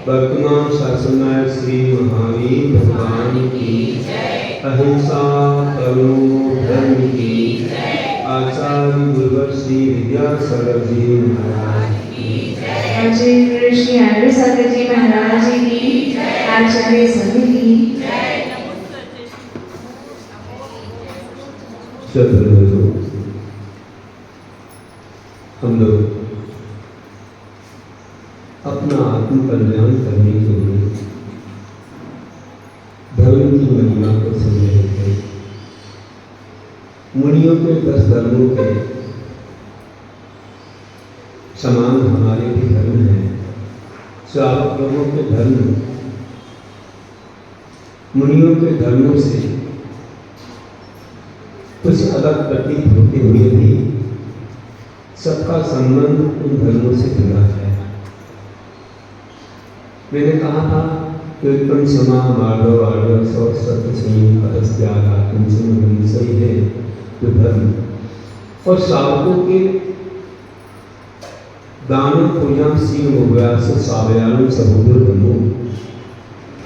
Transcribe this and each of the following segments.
वर्तमान शासनाय श्री महावीर भगवान की अहिंसा करुणा धर्म की आचार्य गुरुवर श्री विद्यासागर जी महाराज की आचार्य श्री आर्य सागर जी महाराज की आचार्य सभी की हम लोग अपना आत्म कल्याण करने के लिए धर्म की महिमा को समझ रहे थे। मुनियों के 10 धर्मों के समान हमारे भी धर्म हैं। श्रावक लोगों के धर्म मुनियों के धर्मों से कुछ अलग प्रतीत होते हुए भी सबका संबंध उन धर्मों से जुड़ा है। मैंने कहा था कि उत्पन्न समा मार्गव आर्डव सौ सत्य संयम अतस्त्याग आत्मसंयम सही है तो धर्म और श्रावकों के दान पूजा सीन मुग्यास सावयान सहोदर बनो।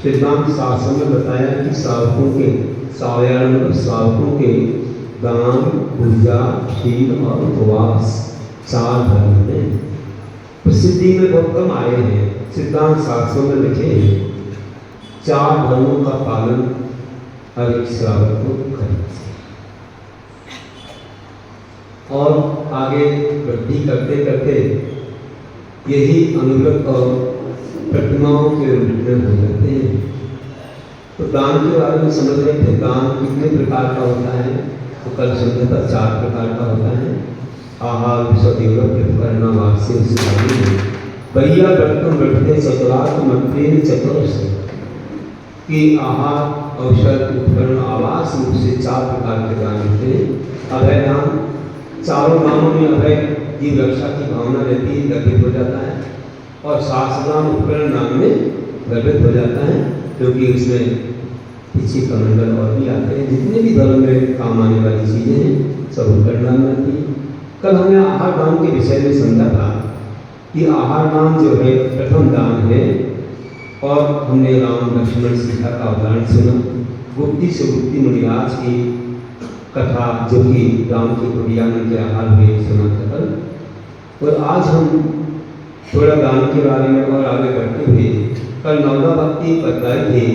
सिद्धांत शास्त्र में बताया कि श्रावकों के सावयान श्रावकों के दान पूजा शील और उपवास 4 धर्म हैं। प्रसिद्धि में बहुत कम आए हैं। सिद्धांत शास्त्रों में लिखे 4 धर्मों का पालन हर एक श्रावक को करना चाहिए और आगे वृद्धि करते करते यही अनुग्रह और प्रतिमाओं के रूप में हो जाते हैं। तो दान के बारे में समझ रहे थे। दान कितने प्रकार का होता है? तो कल समझा था 4 प्रकार का होता है। आहार विश्वदेवरना वास्य भैया बर्तन बढ़ते चतुरार्थ मंत्रेण चतुर्श कि आहार औषध उपकरण आवास रूप से 4 प्रकार के दान होते हैं। अभय दान, चारों दानों में अभय की रक्षा की भावना रहती है, गर्भित हो जाता है। और शास्त्रदान उपकरण नाम में गर्भित हो जाता है क्योंकि उसमें पीछे कमंडल और भी आते हैं। जितने भी धर्म में काम आने वाली चीज़ें हैं सब उपकरण दान में आती है। कल हमने आहार दान के विषय में समझा था कि आहार दान जो है प्रथम दान है और हमने राम लक्ष्मण सीता का उदाहरण सुना। गुप्ती से गुप्ती मुनिराज की कथा जो कि राम की कुटिया में के आहार हुए सुना था कल। और आज हम थोड़ा दान के बारे में और आगे बढ़ते हुए कल नवदा भक्ति बतलाई थी।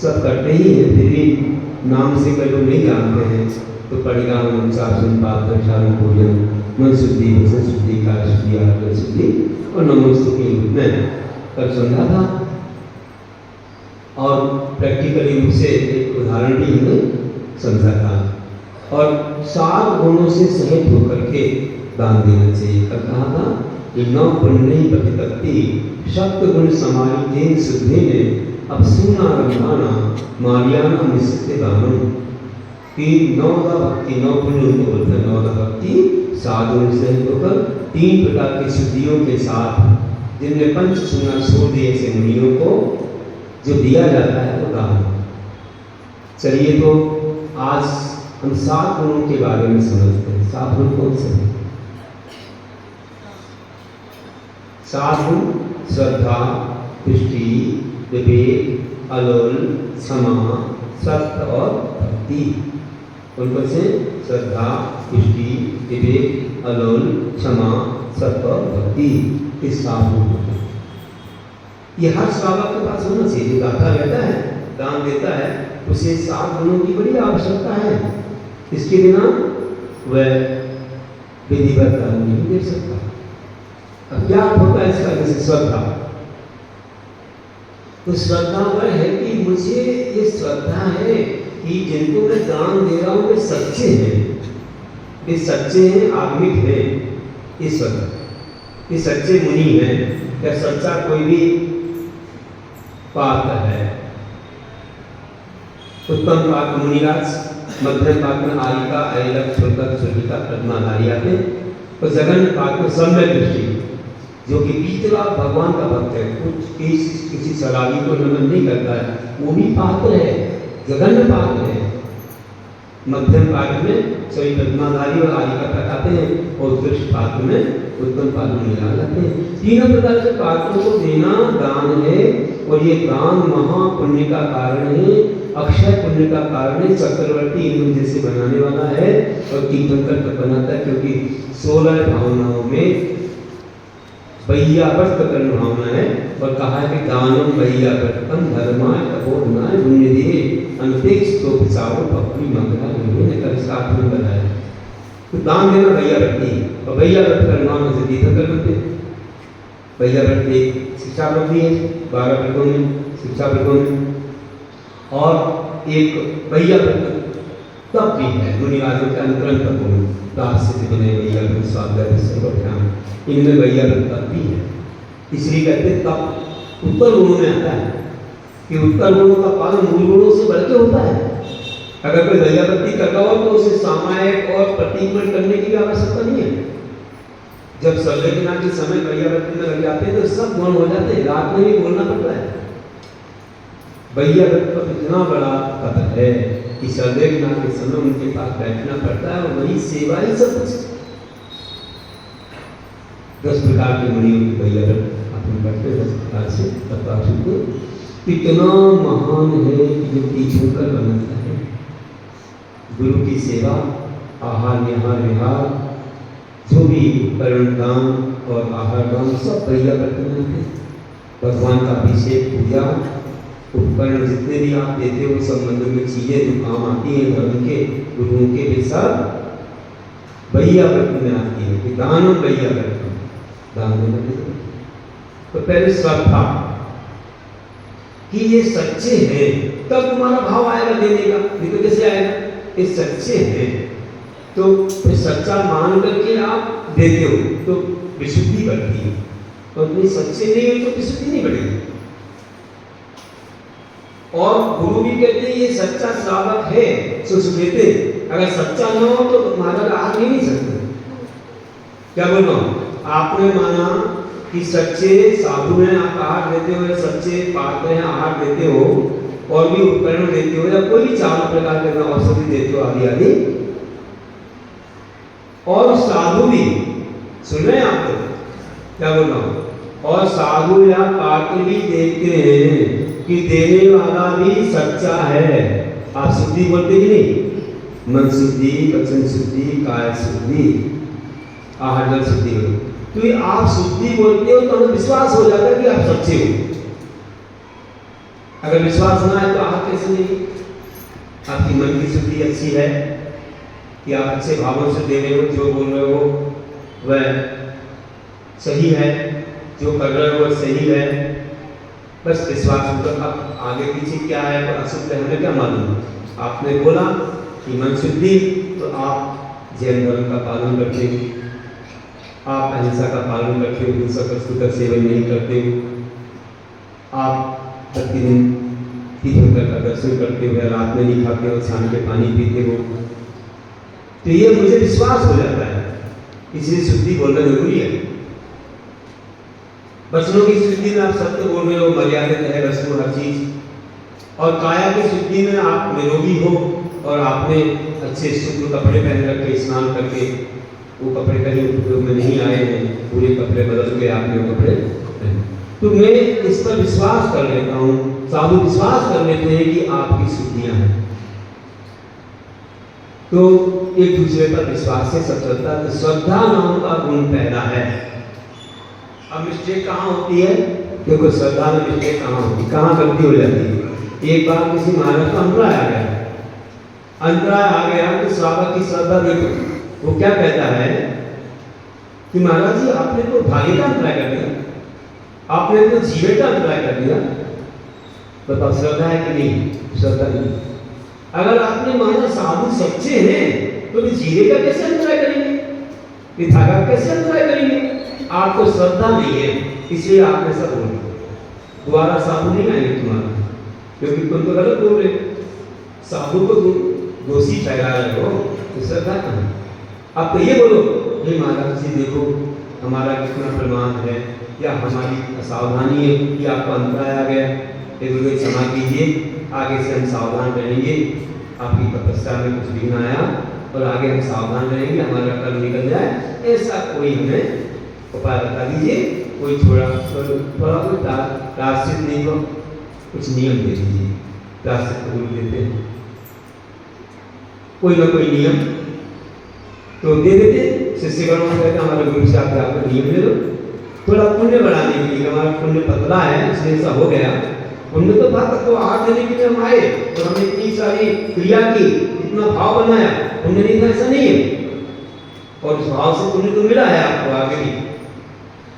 सब करते ही हैं फिर भी नाम से कल लोग नहीं जानते हैं तो परिणाम अनुशासन पाप दर्शन पूजन मन शुद्धि भजन शुद्धि कार्य शुद्धि आत्म शुद्धि और नमोस्तु के रूप में कल समझा था। और प्रैक्टिकली रूप से एक उदाहरण भी हमने समझा था। और 7 गुणों से सहित होकर के दान देना चाहिए। कल कहा था कि 9 पुण्य प्रतिपत्ति शब्द गुण समारी तेन शुद्धि ने अब सुना रंगाना मारियाना निश्चित दानम कि 9 भक्ति 9 पुण्य उनको बोलते हैं। 9 भक्ति 7 गुण से होकर 3 प्रकार की शुद्धियों के साथ जिनमें पंच सुना छोड़ दिए से मुनियों को जो दिया जाता है वो दान। चलिए तो आज हम 7 गुणों के बारे में समझते हैं। 7 गुण कौन से हैं? 7 गुण श्रद्धा, तुष्टि, विवेक, अलोल, क्षमा, सत्य और भक्ति। उनको से श्रद्धा, पुष्टि, विवेक, अलोन, क्षमा, सत्व, भक्ति, इस सात गुण होते हैं। ये हर श्रावक के पास होना चाहिए। जो दाता रहता है, दान देता है, उसे 7 गुणों की बड़ी आवश्यकता है। इसके बिना वह विधिवत दान नहीं दे सकता। अब क्या होता है इसका? जैसे श्रद्धा, तो श्रद्धा वह है कि मुझे ये श्रद्धा है कि जिनको मैं दान दे रहा हूँ वे सच्चे हैं, वे सच्चे हैं, आत्मिक हैं। ये श्रद्धा, ये सच्चे मुनि हैं, या सच्चा कोई भी पात्र है। उत्तम पात्र मुनिराज, मध्यम पात्र आयिका, ऐलक, छोटक, छोटिका, प्रथमा नारी आते हैं। और जघन्य पात्र सम्यक दृष्टि, जो कि बीतला भगवान का भक्त है, कुछ किसी सलाही को नमन नहीं करता है, वो भी पात्र है, जघन्य पात्र है। मध्यम पात्र में सभी प्रथमाधारी और आयिका तक आते हैं, और उत्कृष्ट पात्र में उत्तम पात्र मिला जाते हैं। तीनों प्रकार के पात्रों को देना दान है, और ये दान महापुण्य का कारण है, अक्षय पुण्य का कारण है। चक्रवर्ती इंद्र जैसे बनाने वाला है, और तीर्थंकर तक बनाता है, क्योंकि 16 भावनाओं में वैयावर्त कर्ण भावना है, और कहा है कि दानम वैयावर्तम धर्माय तपोधनाय पुण्यदे अनपेक्ष तो पिचारो पपली मंगला ने कर इसका अर्थ में बताया। तो दान देना वैयावर्ती, और वैयावर्त करना से तीर्थंकर करते हैं। वैयावर्त एक शिक्षा वृद्धि है 12 वर्गों में, शिक्षा वर्गों में, और एक वैयावर्त तप भी है मुनिराजों के अनुकरण तपों में। दास से विनय वैयावर्त स्वाध्याय सर्वध्यान, इनमें वैयावर्त तप भी है। इसलिए कहते हैं तप उत्तर गुणों में आता है, कि उत्तर गुणों का पालन मूल गुणों से बढ़ के होता है। अगर कोई वैयावर्ती कर रहा हो तो उसे सामायिक और प्रतीकमय करने की आवश्यकता नहीं है। जब सर्वज्ञता के समय वैयावर्ती में लग जाते हैं तो सब गुण हो जाते हैं, रात में भी बोलना पड़ता है। वैयावर्त का इतना बड़ा पद है कि सर्वज्ञता के समय उनके पास बैठना पड़ता है, और वही सेवा ही सब कुछ। 10 प्रकार के मुनियों की वैयावर्त अपन करते 10 प्रकार से तत्व इतना महान है कि जो तीर्थंकर बनाता है। गुरु की सेवा, आहार निहार विहार, जो भी परिणाम और आहार दान सब वैयावर्त बनाते हैं। भगवान का अभिषेक, पूजा, उपकरण जितने भी आप देते हो, सब मंदिर में चीजें जो काम आती हैं धर्म के, गुरुओं के, वे सब वैयावर्त में आती है। कि दानम वैयावर्त, दान देना। तो पहले श्रद्धा कि ये सच्चे हैं, तब तुम्हारा भाव आएगा देने का। नहीं तो कैसे आएगा? ये सच्चे हैं तो फिर सच्चा मान करके आप देते हो तो विशुद्धि बढ़ती है, और नहीं सच्चे नहीं हो तो विशुद्धि नहीं बढ़ेगी। और गुरु भी कहते हैं ये सच्चा श्रावक है, सुख देते। अगर सच्चा न हो तो महाराज आ नहीं सकते। क्या बोल रहा हूँ? आपने माना कि सच्चे साधु हैं, आप आहार देते हो, सच्चे पात्र हैं, आहार देते हो, और भी उपकरण देते हो, या कोई भी 4 प्रकार के औषधि देते हो आदि आदि, और साधु भी सुन रहे हैं आप लोग क्या बोल रहा हूँ? और साधु या पात्र भी देखते हैं कि देने वाला भी सच्चा है। आप शुद्धि बोलते कि नहीं? मन शुद्धि, वचन शुद्धि, काया शुद्धि, आहार जल शुद्धि हो। तो ये आप शुद्धि बोलते हो तो हमें विश्वास हो जाता है कि आप सच्चे हो। अगर विश्वास ना है तो आप कैसे नहीं? आपकी मन की शुद्धि अच्छी है कि आप अच्छे भावों से दे रहे हो, जो बोल रहे हो वह सही है, जो कर रहे हो वह सही है, बस विश्वास होगा। अब आगे पीछे क्या है तो अशुद्ध है, हमें क्या मालूम? आपने बोला कि मन शुद्धि, तो आप जैन धर्म का पालन करते हो, आप अहिंसा का पालन करते हो, हिंसक वस्तु का सेवन नहीं करते हो, आप प्रतिदिन तीर्थंकर का दर्शन करते हो, रात में नहीं खाते हो, छान के पानी पीते हो। तो ये मुझे विश्वास हो जाता है, इसलिए शुद्धि बोलना जरूरी है। वचनों की शुद्धि में आप सत्य बोल रहे हो, मर्यादित है वस्तु हर चीज, और काया की शुद्धि में आप निरोगी हो और आपने अच्छे शुद्ध कपड़े पहन रखे, स्नान करके, वो कपड़े कहीं उपयोग में नहीं आए हैं, पूरे कपड़े बदल के आपने वो कपड़े पहने। तो मैं इस पर विश्वास कर लेता हूँ, साधु विश्वास कर लेते हैं कि आपकी शुद्धियां हैं। तो एक दूसरे पर विश्वास से सब चलता है। तो श्रद्धा नाम का गुण पैदा है। अब मिस्टेक कहाँ होती है? देखो श्रद्धा में मिस्टेक कहाँ होती है, कहाँ गलती हो जाती है। एक बार किसी महाराज को अंतराय आ गया, अंतराय आ गया तो श्रावक की श्रद्धा देखो, वो क्या कहता है कि महाराज जी आपने तो भाग्य का अंतराय कर दिया, आपने तो जीवन का अंतराय कर दिया। बताओ श्रद्धा है कि नहीं? श्रद्धा नहीं। अगर आपने माना साधु सच्चे हैं तो भी जीरे का कैसे अंतराय करेंगे, पिता का कैसे अंतराय करेंगे? आपको श्रद्धा नहीं है, इसलिए आपने सब बोल दिया। दोबारा साधु नहीं आएंगे तुम्हारा, क्योंकि तुम तो गलत बोल रहे, साधु को तुम दोषी ठहरा रहे हो, तो श्रद्धा कहाँ? अब तो ये बोलो हे महाराज जी देखो हमारा कितना प्रमाण है, या हमारी असावधानी है कि आपको अंतराय आ गया, एक क्षमा कीजिए, आगे से हम सावधान रहेंगे, आपकी तपस्या में कुछ भी ना आया और आगे हम सावधान रहेंगे, हमारा कर्म निकल जाए, ऐसा कोई हमें उपाय बता दीजिए, कोई थोड़ा थोड़ा प्रायश्चित नहीं हो, कुछ नियम दे दीजिए। प्रायश्चित को देते हैं कोई ना कोई नियम तो दे देते। शिष्यगणों को कहते हमारे गुरु से आपको नियम दे दो, थोड़ा पुण्य बढ़ाने के लिए, हमारा पुण्य पतला है इसलिए ऐसा हो गया। पुण्य तो था तो आग देने के लिए हम आए, तो हमने इतनी सारी क्रिया की, इतना भाव बनाया, पुण्य नहीं था ऐसा नहीं है, और उस भाव से पुण्य तो मिला है आपको आगे भी,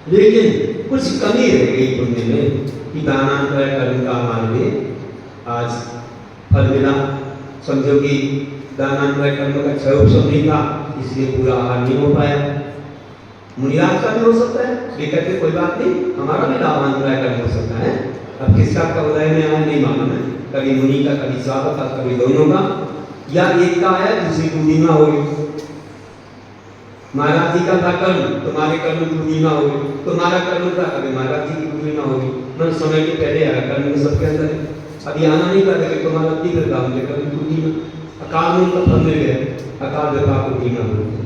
लेकिन कुछ कमी रह गई पुण्य में कि दानांतर कर्म का हमारे लिए आज फल मिला। समझो कि दानांतर कर्म का क्षय उपशम नहीं था, इसलिए पूरा आहार नहीं हो पाया। मुनिराज का भी हो सकता है, लेकर के कोई बात नहीं, हमारा भी लाभांतर कर्म हो सकता है। अब किसका का उदय में आया नहीं मालूम है, कभी मुनि का, कभी श्रावक का, कभी दोनों का, या एक का आया दूसरी कुंडीमा हो गई। महाराज जी का था कर्म, तुम्हारे कर्म कुंडीमा हो गई, तुम्हारा कर्म था कभी महाराज जी की कुंडीमा हो गई। मैं समय के पहले आया, कर्म में सबके अंदर है, अभी आना नहीं कर रहे तुम्हारा तीव्र काम है, कर्म कुंडीमा अकाल में तो फल मिल गया, अकाल विपाक कुंडीमा हो गई।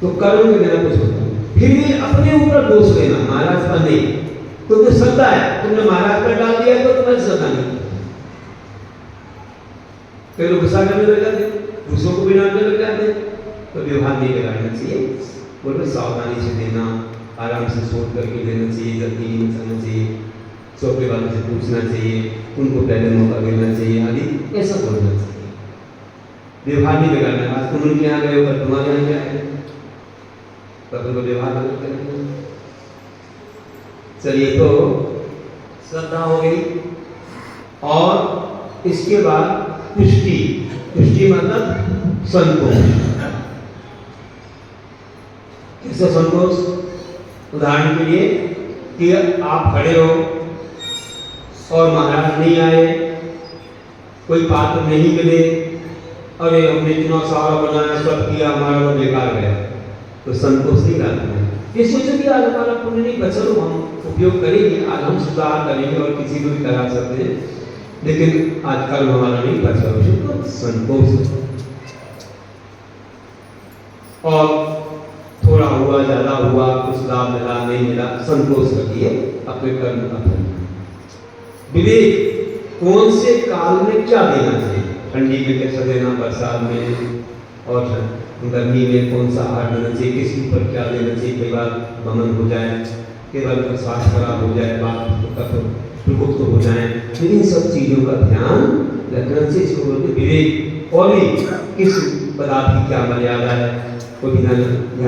तो कर्म के बिना कुछ होता है, फिर भी अपने ऊपर दोष लेना, महाराज पर नहीं। तुमने श्रद्धा है, तुमने महाराज पर डाल दिया तो तुम्हें श्रद्धा नहीं, कई लोग गुस्सा करने लग जाते, दूसरों को भी डांटने लग जाते, तो व्यवहार नहीं लगाना चाहिए। बोलो सावधानी से देना, आराम से सोच करके देना चाहिए, जल्दी नहीं करना चाहिए, चौके वालों से पूछना चाहिए, उनको पहले मौका देना चाहिए, आदि ऐसा बोलना चाहिए। व्यवहार नहीं बिगाड़ना। आज तुम उनके यहाँ गए हो, कल तुम्हारे यहाँ जाए, तब उनको व्यवहार अलग करेंगे। चलिए तो श्रद्धा हो गई, और इसके बाद तुष्टि। तुष्टि मतलब संतोष। कैसे संतोष? उदाहरण के लिए कि आप खड़े हो और महाराज नहीं आए, कोई पात्र नहीं मिले, अरे हमने इतना सारा बनाया, सब किया, हमारा तो बेकार गया, तो संतोष नहीं करना है। ये सोचो कि आज हमारा पुण्य नहीं बचा, हम उपयोग करेंगे, आज हम सुधार करेंगे और किसी को भी करा सकते हैं, लेकिन आज कर्म हमारा नहीं बचा, तो संतोष। और थोड़ा हुआ, ज्यादा हुआ, कुछ लाभ मिला नहीं मिला, संतोष रखिए अपने कर्म का फल। विवेक, कौन से काल में क्या देना चाहिए, ठंडी में कैसा देना, बरसात में और गर्मी में कौन सा आहार देना चाहिए, किस पर क्या देना चाहिए, कई बार बमन हो जाए, कई बार स्वास्थ्य खराब हो जाए, बात प्रकोप तो हो जाए, लेकिन सब चीजों का ध्यान रखना चाहिए। इसको बोलते विवेक। और भी किस पदार्थ की क्या मर्यादा है, वो भी ध्यान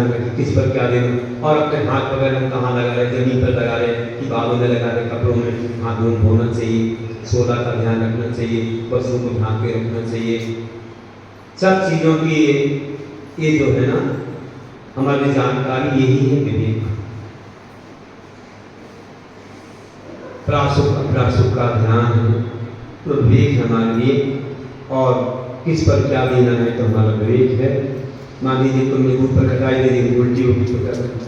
रखें, किस पर क्या देना, और अपने हाथ वगैरह हम कहाँ लगा रहे, जमीन पर लगा रहे कि बालों में लगा रहे, कपड़ों में हाथ धोना चाहिए, सोदा का ध्यान रखना चाहिए, पशुओं को ढांक के रखना चाहिए। सब चीज़ों की ये जो है ना हमारी जानकारी, यही है विवेक। प्रासुक अप्रासुक का ध्यान है तो विवेक हमारे लिए, और किस पर क्या देना है तो हमारा विवेक है। मान लीजिए तुमने दूध पर खटाई दे दी, उल्टी होगी तो क्या करें?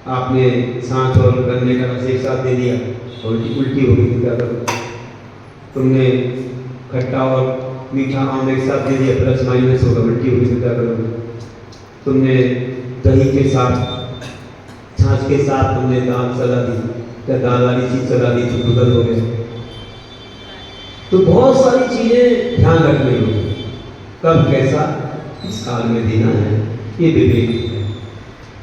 आपने सांस और गन्ने का रस एक साथ दे दिया, उल्टी होगी तो क्या करोगे? तुमने खट्टा और मीठा आम एक साथ दे दिया, प्लस माइनस होगा, उल्टी होगी तो क्या करोगे? तुमने दही के साथ, छाछ के साथ तुमने दाल चला दी, क्या दाल वाली चीज चला दी तो दुगल हो गए। तो बहुत सारी चीजें ध्यान रखनी होगी। कब कैसा इस काल में देना है, ये विवेक है।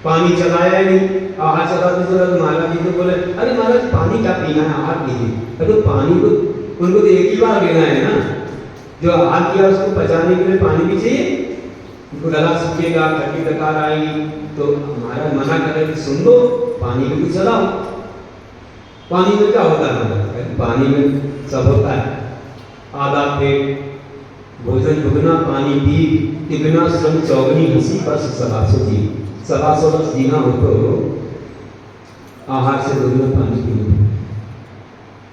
पानी चलाया नहीं, आहार चलाते तो महाराज जी तो बोले अरे महाराज पानी क्या पीना है, आहार कीजिए। अरे पानी को उनको तो एक ही बार लेना है ना, जो आहार किया उसको पचाने के लिए पानी भी चाहिए। उनको गला सूखेगा, खट्टी डकार आएगी, तो हमारा मना करे कि सुन लो पानी को चलाओ। पानी में क्या होता है, पानी में सब होता है, आधा पेट भोजन दुगना पानी पी, तिगना श्रम चौगनी हंसी बस 700 जी, 700 वर्ष जीना हो तो आहार से दुगना पानी पीना,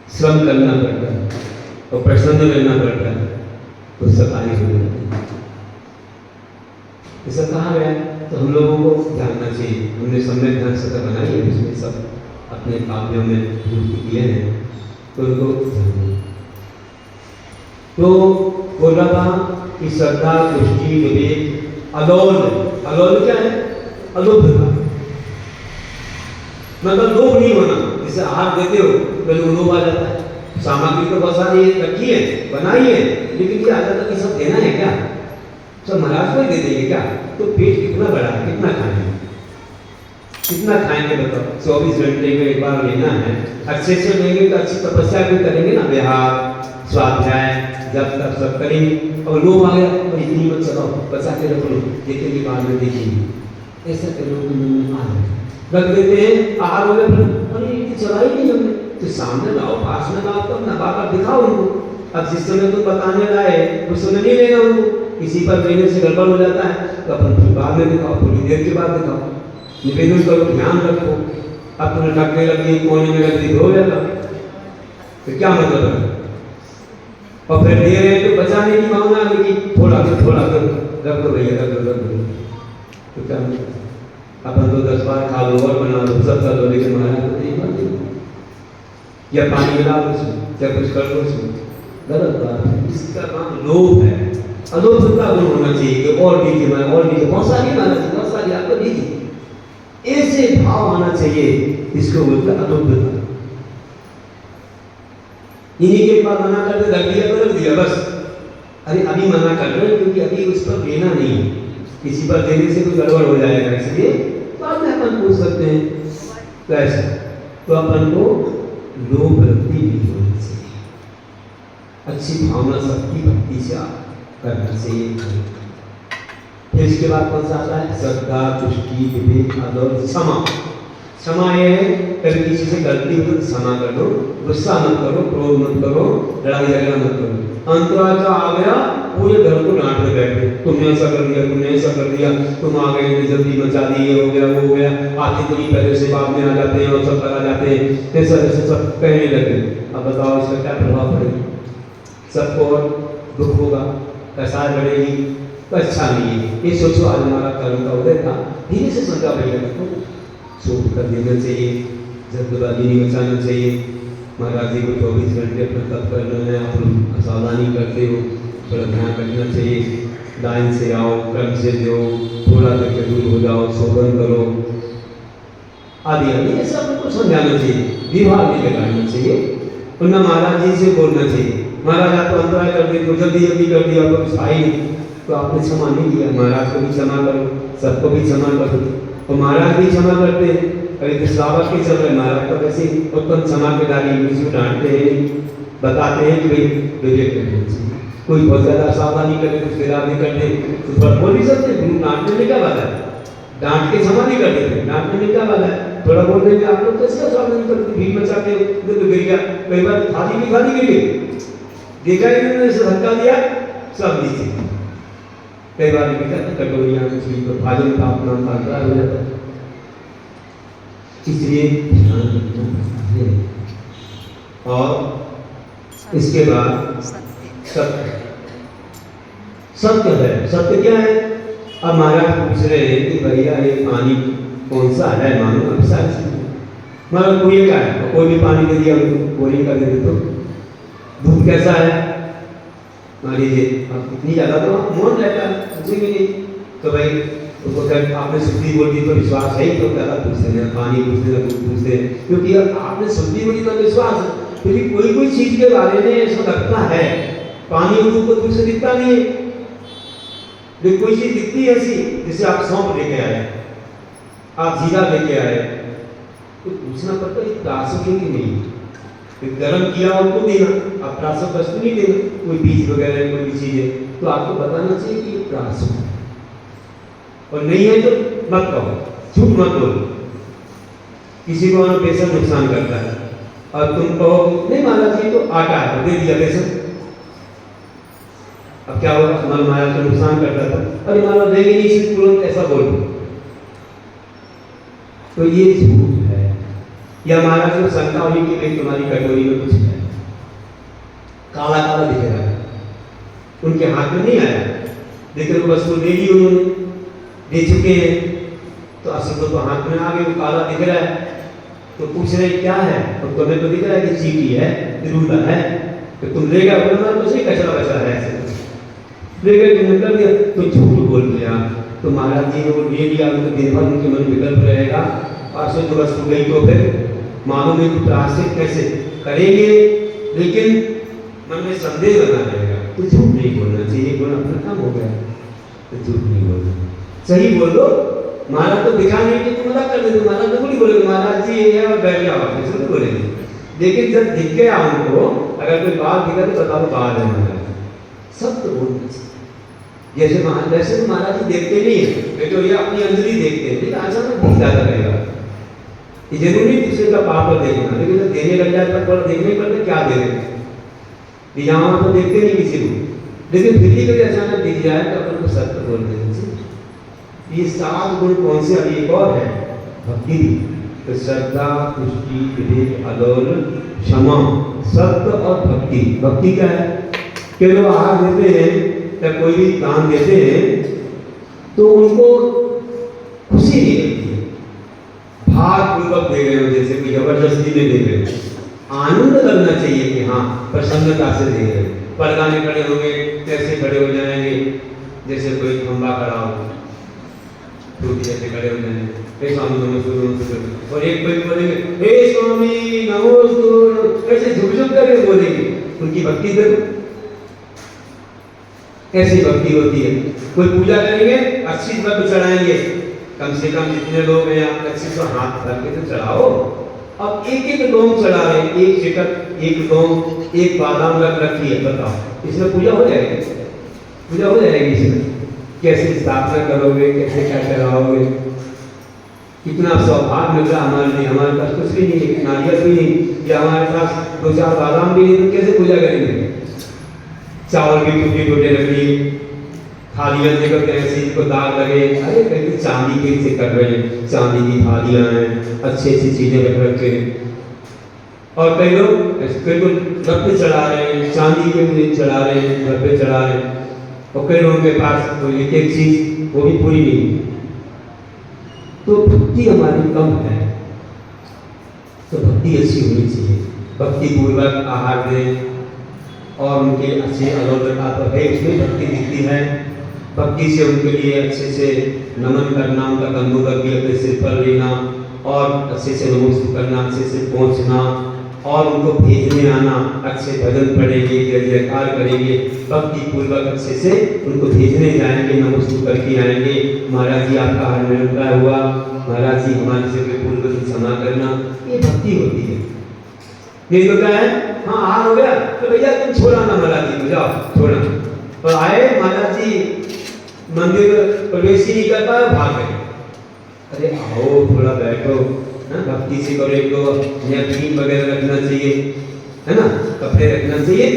श्रम करना पड़ता है और प्रसन्न रहना पड़ता है, तो सफाई हो जाती है। ऐसा कहा गया, तो हम लोगों को जानना चाहिए। हमने सम्यक ढंग से बनाई है, उसमें सब अपने काव्यों में पूर्ति किए हैं, तो उनको जानना। तो बोल रहा था कि श्रद्धा, दृष्टि, विवेक, अलोल। अलोल क्या है? अलोभता, मतलब लोभ नहीं होना। जैसे आहार देते हो तो लोभ आ जाता है। सामग्री तो बहुत सारी रखी है, बनाई है, लेकिन ये आ जाता कि सब देना है क्या, सब महाराज को ही दे देंगे क्या? तो पेट कितना बड़ा है, कितना खाएंगे, कितना खाएंगे बताओ? 24 घंटे में एक बार लेना है, अच्छे से लेंगे तो अच्छी तपस्या भी करेंगे ना, विहार, स्वाध्याय, जब तक सब करेंगे। और लोग आ गया और इतनी मत चलाओ, बचा के रख लो, देखेंगे बाद में देखेंगे। ऐसा के लोग आ रख देते हैं आहार वाले, अरे इतनी चलाई नहीं हमने, तो सामने लाओ, पास में लाओ, तब ना बात दिखाओ उनको। अब जिस समय तुम बताने लाए उस समय नहीं लेना उनको, किसी पर लेने से गड़बड़ हो जाता है तो अपन फिर बाद में दिखाओ, थोड़ी देर के बाद दिखाओ, निवेदन करो, ध्यान रखो। अब तुम्हें ढकने लगी, कोने में लग रही, हो जाता तो क्या मतलब है? और फिर दे रहे तो बचाने की भावना, लेकिन थोड़ा कर रख दो भैया, रख दो तो क्या मतलब? अपन तो 10 बार खा लो और बना लो, सब कर लो, लेकिन महाराज तो नहीं बात, या पानी मिला लो उसमें, या कुछ कर लो उसमें, गलत बात है। इसका नाम लोभ है। अलोभ का गुण होना चाहिए कि और दीजिए, मैं और दीजिए, बहुत सारी महाराज, बहुत सारी आपको दीजिए, ऐसे भाव आना चाहिए। इसको बोलते हैं अलोभता। इन्हीं के बाद मना कर दे, रख दिया तो रख दिया बस। अरे अभी मना कर रहे हैं क्योंकि अभी उस पर लेना नहीं है, किसी पर देने से कोई गड़बड़ हो जाएगा, इसलिए बाद में अपन पूछ सकते हैं। तो ऐसा तो अपन को लोभ वृत्ति नहीं होनी चाहिए, अच्छी भावना सबकी भक्ति से करना चाहिए। फिर इसके बाद कौन सा आता है? श्रद्धा, तुष्टि, विवेक, आदर, क्षमा। क्षमा ये है कभी किसी से गलती हो तो क्षमा कर दो, गुस्सा मत करो, क्रोध मत करो, लड़ाई झगड़ा मत करो। अंतराज आ गया, पूरे घर को डांटने बैठे, तुमने ऐसा कर दिया, तुमने ऐसा कर दिया, तुम आ गए, जल्दी मचा दी, ये हो गया, वो हो गया, आते तो नहीं पहले से बाद में आ जाते हैं और सब करा जाते हैं, ऐसा ऐसा सब कहने लगे। अब बताओ इसका क्या प्रभाव पड़ेगा? सबको और दुख होगा, कसार बढ़ेगी, तो अच्छा नहीं है। ये सोचो आज हमारा कर्म का उदय था, धीरे से समझा भैया को सोच कर देना चाहिए, जल्दबाजी नहीं मचाना चाहिए। महाराज जी को 24 घंटे अपना तप करना है, आप लोग सावधानी करते हो, थोड़ा ध्यान रखना चाहिए। लाइन से आओ, क्रम से दो, थोड़ा देर दूर हो जाओ, शोभन करो, आदि आदि ये सब उनको समझाना चाहिए, विवाह नहीं लगाना चाहिए। उन्हें महाराज जी से बोलना चाहिए, महाराज आप तो अंतराय कर दी, तो जल्दी जल्दी कर दिया, तो कुछ आई नहीं, तो आपने क्षमा नहीं किया। महाराज को भी क्षमा करो, सबको भी क्षमा करो, और महाराज भी क्षमा करते हैं। अभी तो श्रावक के चल रहे, महाराज तो वैसे उत्तम क्षमा के डाली, किसी को डांटते हैं, बताते हैं कि भाई विवेक करना चाहिए। कोई बहुत ज्यादा सावधानी करे, कुछ खिलाफ नहीं करते, उस पर बोल नहीं सकते, डांटने में क्या बात है? डांट के क्षमा नहीं कर देते, डांटने में क्या बात है? थोड़ा बोल देंगे, आप लोग कैसे सावधानी करते, भीड़ मचाते हो, तो गिर गया, कई बार थाली भी खाली गिर गई, देखा ही नहीं, धक्का दिया, सब नीचे। कई बार कटोरियाँ कुछ भी, तो भाजन का अपना पात्र हो जाता है। इसलिए ध्यान रखना पड़ता है। और इसके बाद सत्य, सत्य है। सत्य क्या है? अब महाराज पूछ रहे हैं कि भैया ये पानी कौन सा है, मानो अब सारी मतलब कोई क्या है, कोई भी पानी दे दिया बोरिंग कर देते, तो दूध कैसा है मान लीजिए, अब इतनी ज़्यादा तो मौन रहता है, कुछ भी नहीं, तो भाई तो अगर आपने शुद्धि बोल दी तो विश्वास है ही, तो ज़्यादा पूछते हैं, पानी पूछते हैं, दूध पूछते हैं, क्योंकि आपने शुद्धि बोली तो विश्वास है। क्योंकि कोई चीज़ के बारे में ऐसा लगता है, पानी दूध को दूध से दिखता नहीं है, देखो कोई चीज दिखती है ऐसी, जैसे आप सौंप लेके आए, आप जीरा लेके आए, तो पूछना पड़ता है प्रासक है कि नहीं, फिर गर्म किया उनको देना, आप प्रासक वस्तु नहीं देना, कोई बीज वगैरह कोई भी चीज है तो आपको बताना चाहिए कि ये प्रासक है, और नहीं है तो मत कहो, झूठ मत बोलो। किसी को बेसन नुकसान करता है और तुम कहो नहीं महाराज जी तो आटा है दे दिया बेसन, अब क्या होगा, हमारा महाराज को नुकसान करता था, अरे महाराज देंगे नहीं इसे तुरंत ऐसा बोल, तो ये झूठ है। या महाराज को शंका हुई कि भाई तुम्हारी कटोरी में कुछ है, काला काला दिख रहा है, उनके हाथ में नहीं आया, लेकिन वो वस्तु ले ली उन्होंने, दे चुके हैं, तो असल तो हाथ में आ गए, वो काला दिख रहा है, तो पूछ रहे क्या है, और तुम्हें तो दिख रहा है कि चीटी है, रूला है, तो तुम ले गए, बोलना तो सही कचरा बचा है, ऐसे ले गए तुमने कर दिया, तो झूठ बोल दिया, तो महाराज जी ने वो ले लिया, उनको दिन भर उनके मन विकल्प रहेगा, और तो वस्तु गई तो फिर मालूम है कि प्रायश्चित कैसे करेंगे, लेकिन मन में संदेह बना रहेगा, तो झूठ नहीं बोलना चाहिए, बोलना अपना काम हो गया, तो झूठ नहीं बोलना, सही बोल दो। महाराज तो दिखा नहीं कि तुम मजाक कर देते, महाराज तो नहीं बोलेंगे महाराज जी ये है और बैठ जाओ, ऐसे तो बोलेंगे, लेकिन जब दिख गया उनको, अगर कोई बात दिखा तो बताओ बात है महाराज, सब तो बोलना चाहिए। जैसे वैसे तो महाराज जी देखते नहीं है, वे तो ये अपनी अंजलि देखते हैं, लेकिन अचानक बहुत ज्यादा रहेगा, ये जरूरी दूसरे का पाप देखना, लेकिन जब देने लग जाए तब देखने पर क्या दे रहे, यहाँ तो देखते नहीं किसी को, लेकिन फिर भी कभी अचानक दिख जाए तो अपन को सत्य बोल देना चाहिए। ये 7 गुण कौन से, अभी एक और है भक्ति, तो श्रद्धा, पुष्टि, विवेक, अदौल, क्षमा, सत्य और भक्ति। भक्ति क्या है कि लोग आहार देते हैं या कोई भी दान देते हैं तो उनको खुशी नहीं लगती है, भाग पूर्वक दे रहे हो, जैसे कोई जबरदस्ती में दे रहे हो, आनंद लगना चाहिए कि हाँ प्रसन्नता से दे रहे हो। परगाने खड़े होंगे कैसे खड़े हो जाएंगे, जैसे कोई खंबा खड़ा हो, टूटी जैसे खड़े हो जाएंगे, हे स्वामी नमस्ते, और एक कोई बोलेंगे हे स्वामी नमस्ते, ऐसे झुक झुक करके बोलेंगे, उनकी भक्ति देखो कैसी भक्ति होती है। कोई पूजा करेंगे अच्छी द्रव्य चढ़ाएंगे, कम से कम जितने लोग हैं आप अच्छे से हाथ भर के तो चढ़ाओ, अब एक एक लौंग चढ़ा रहे हैं, एक चिकन, एक लौंग, एक बादाम रख रखी है, बताओ इसमें पूजा हो जाएगी? पूजा हो जाएगी इसमें? कैसे स्थापना करोगे, कैसे क्या चढ़ाओगे? कितना सौभाग्य मिल रहा हमारे लिए, हमारे पास कुछ भी नहीं है, नारियल भी नहीं, या हमारे पास 2-4 बादाम भी नहीं, तो कैसे पूजा करेंगे? चावल भी टूटे टूटे लगे, थालियां देखो कैसे इनको दाग लगे, अरे कहीं चांदी के से कर रहे हैं, चांदी की थालियां हैं, अच्छी अच्छी चीजें रख रखे हैं, और कई लोग बिल्कुल रत्न चढ़ा रहे हैं, चांदी के भी चढ़ा रहे हैं, रत्न चढ़ा रहे हैं, और कई लोगों के पास कोई एक एक चीज वो भी पूरी नहीं। तो भक्ति हमारी कम है, तो भक्ति अच्छी होनी चाहिए, भक्ति पूर्वक आहार दें और उनके अच्छे अलौकिकता तो है, उसमें भक्ति दिखती है। भक्ति से उनके लिए अच्छे से नमन करना, उनका कंधों भी अपने सिर पर लेना और अच्छे से नमस्कार करना, अच्छे से पहुंचना और उनको भेजने आना, अच्छे भजन पढ़ेंगे, जय जयकार करेंगे, भक्ति पूर्वक अच्छे से उनको भेजने जाएंगे, नमस्कार करके आएंगे, महाराज जी आपका हार निरंतर हुआ, महाराज जी हमारे से पूर्ण को क्षमा करना, ये भक्ति होती है। नहीं तो क्या है, हाँ हार हो गया तो भैया तुम छोड़ा ना महाराज जी को, जाओ छोड़ा, और आए महाराज जी मंदिर प्रवेश ही नहीं कर पाए, भाग गए, अरे आओ थोड़ा बैठो, भक्ति से करो, एक तो क्रीम वगैरह रखना चाहिए, है ना, कपड़े रखना चाहिए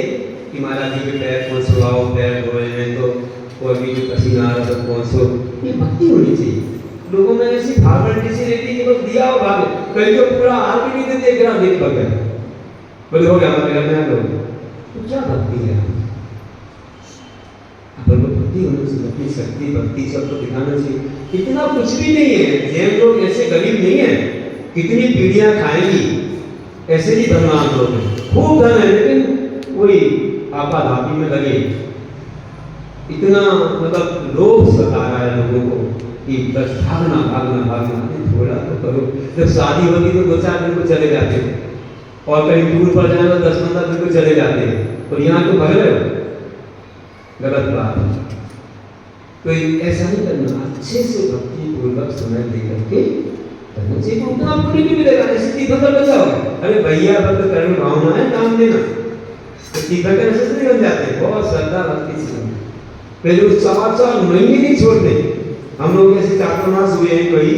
कि महाराज जी के पैर पहुँचो, आओ पैर धो रहे हैं तो और भी जो पसीना आ रहा है पहुँचो, ये भक्ति होनी चाहिए। लोगों में ऐसी भागवटी सी रहती है कि बस दिया हो भागे, कहीं तो पूरा हार भी नहीं देते, एक ग्राम देख पकड़ बोले हो गया हमारे घर में आ लो, तो क्या भक्ति है? अपन को भक्ति होनी चाहिए, अपनी शक्ति भक्ति सबको दिखाना चाहिए। इतना कुछ भी नहीं है, जैन लोग ऐसे गरीब नहीं है, कितनी पीढ़ियां खाएंगी, ऐसे ही धनवान लोग हैं, खूब धन है, लेकिन वही आपाधापी में लगे, इतना मतलब लोभ सता रहा है लोगों को कि बस भागना भागना भागना, थोड़ा तो करो। जब शादी होती तो 2-4 दिन को चले जाते हैं, और कहीं दूर पर जाए तो 10-15 दिन को चले जाते हैं, और यहाँ तो भग रहे हो, गलत बात है। तो ऐसा नहीं करना, अच्छे से भक्ति पूर्वक समय दे करके करना चाहिए, तो उतना पुण्य भी मिलेगा। ऐसे तीर्थंकर बन जाओगे, अरे भैया भक्त कर्म भावना है, दान देना, तो तीर्थंकर ऐसे नहीं बन जाते, बहुत श्रद्धा भक्ति से। पहले उस 4 महीने नहीं छोड़ते। हम लोग ऐसे 4 मास हुए हैं कोई,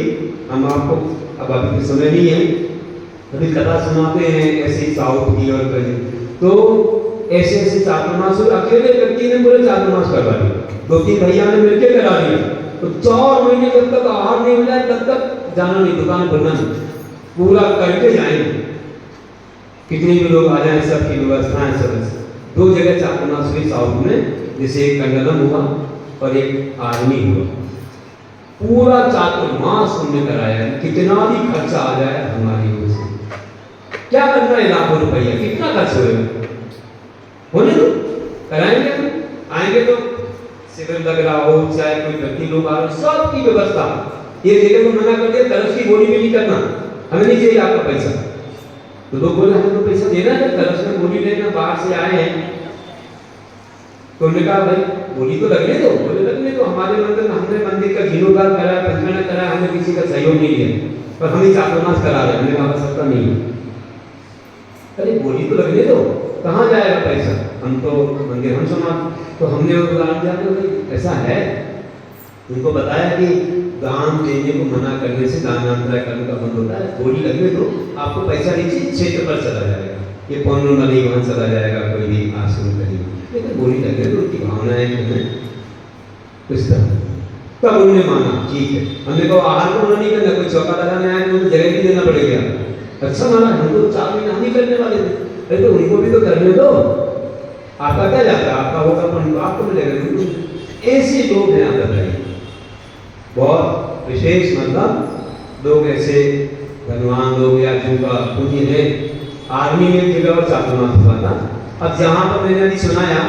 हम आपको अब अभी तो समय नहीं है, अभी कथा सुनाते हैं ऐसे साउथ की और कहीं, तो ऐसे ऐसे 4 मास हुए, अकेले व्यक्ति ने पूरे 4 मास करवा दिया, 2-3 भैया ने मिलकर करा दिया। तो 4 महीने जब तक आहार नहीं मिला तब तक जाना नहीं, दुकान खोलना नहीं, पूरा करके जाएंगे। कितने भी लोग आ जाए, सबकी व्यवस्था है सब। 2 जगह 4 मास हुए साउथ में, जैसे एक कंडलम हुआ और एक आर्मी हुआ, पूरा 4 मास हमने कराया। कितना भी खर्चा आ जाए हमारी ओर से, क्या करना है, लाखों रुपया कितना खर्च होगा, होने दो, कराएंगे हम, आएंगे तो शिविर लग रहा हो, चाहे कोई व्यक्ति लोग आ रहे, सबकी व्यवस्था। ये जगह को मना कर दिया, तरस की गोली भी नहीं करना, हमें नहीं चाहिए आपका पैसा। तो लोग बोले हमें तो पैसा देना है, तरस में गोली लेना, बाहर से आए हैं। तो उन्होंने कहा भाई गोली तो लगने दो, बोले लगने दो, हमारे मंदिर में हमने मंदिर का जीर्णोद्धार कराया, पंचकर्म कराया, हमने किसी का सहयोग नहीं लिया, पर हम ही 4 मास करा रहे हैं, हमने आवश्यकता नहीं है। अरे गोली तो लगने दो, कहाँ जाएगा पैसा, हम तो मंदिर हम समाज। तो हमने उदाहरण दिया कि ऐसा है, उनको बताया कि दान देने को मना करने से दान अंतराय करने का बंद होता है, गोली लगने दो, आपको पैसा नीचे क्षेत्र पर चला जाएगा, ये पौन नहीं वहां चला जाएगा, कोई भी आश्रम करेगा, लेकिन गोली लगने दो, उनकी भावनाएं हमें इस तरह। तब उन्होंने माना, ठीक है। हमने कहा आहार को मना नहीं करना, कोई चौका लगाने आए तो जगह भी देना पड़ेगा। अच्छा माना, हम तो 4 महीना नहीं करने वाले थे, अरे तो उनको भी तो करने दो, आपका क्या जाता है, आपका होगा पुण्य आपको मिलेगा। ऐसे लोग हैं आप बताइए, बहुत विशेष, मतलब लोग ऐसे धनवान लोग या जिनका पुण्य है। आर्मी में एक जगह और 4 मास हुआ था। अब जहाँ पर मैंने अभी सुनाया,